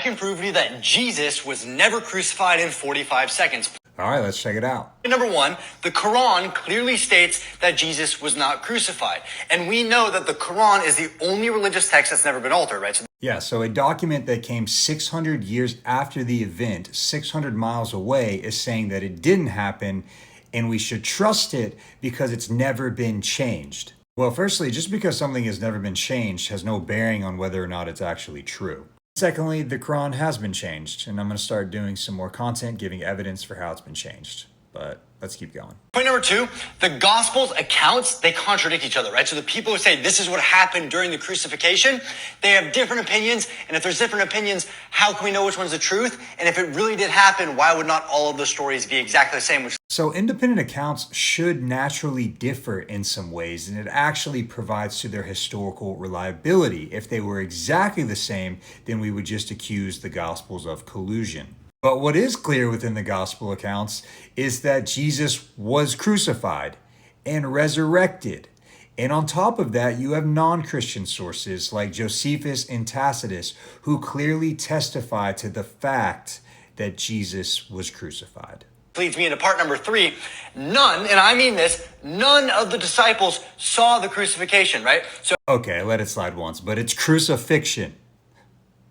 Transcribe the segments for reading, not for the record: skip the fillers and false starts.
can prove to you that Jesus was never crucified in 45 seconds. All right, let's check it out. Number one, the Quran clearly states that Jesus was not crucified. And we know that the Quran is the only religious text that's never been altered, right? Yeah, so a document that came 600 years after the event, 600 miles away, is saying that it didn't happen and we should trust it because it's never been changed. Well, firstly, just because something has never been changed has no bearing on whether or not it's actually true. Secondly, the Quran has been changed, and I'm going to start doing some more content giving evidence for how it's been changed. But let's keep going. Point number two, the Gospels accounts, they contradict each other, right? So the people who say this is what happened during the crucifixion, they have different opinions. And if there's different opinions, how can we know which one's the truth? And if it really did happen, why would not all of the stories be exactly the same? So independent accounts should naturally differ in some ways, and it actually provides to their historical reliability. If they were exactly the same, then we would just accuse the Gospels of collusion. But what is clear within the Gospel accounts is that Jesus was crucified and resurrected. And on top of that, you have non-Christian sources like Josephus and Tacitus who clearly testify to the fact that Jesus was crucified. Leads me into part number three. None, and I mean this, none of the disciples saw the crucifixion, right? So okay, let it slide once, but it's crucifixion.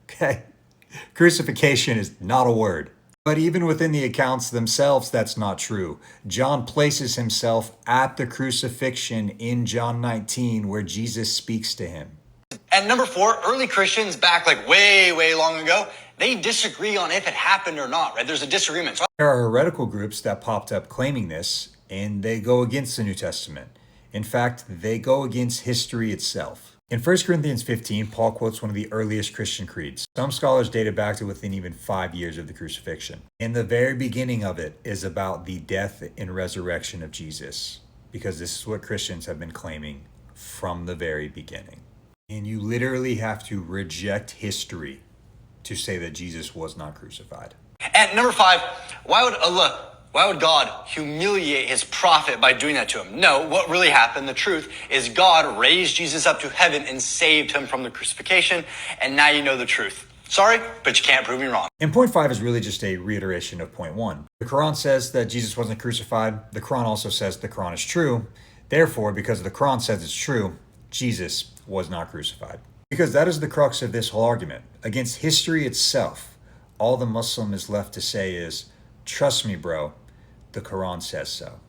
Okay? Crucifixion is not a word. But even within the accounts themselves, that's not true. John places himself at the crucifixion in John 19, where Jesus speaks to him. And number four, early Christians back like way long ago, they disagree on if it happened or not, right? There's a disagreement. There are heretical groups that popped up claiming this, and they go against the New Testament. In fact, they go against history itself. In 1 Corinthians 15, Paul quotes one of the earliest Christian creeds. Some scholars date it back to within even 5 years of the crucifixion. And the very beginning of it is about the death and resurrection of Jesus, because this is what Christians have been claiming from the very beginning. And you literally have to reject history to say that Jesus was not crucified. And number five, why would God humiliate his prophet by doing that to him? No, what really happened, the truth, is God raised Jesus up to heaven and saved him from the crucifixion. And now you know the truth. Sorry, but you can't prove me wrong. And point five is really just a reiteration of point one. The Quran says that Jesus wasn't crucified. The Quran also says the Quran is true. Therefore, because the Quran says it's true, Jesus was not crucified. Because that is the crux of this whole argument. Against history itself, all the Muslim is left to say is, trust me, bro, the Quran says so.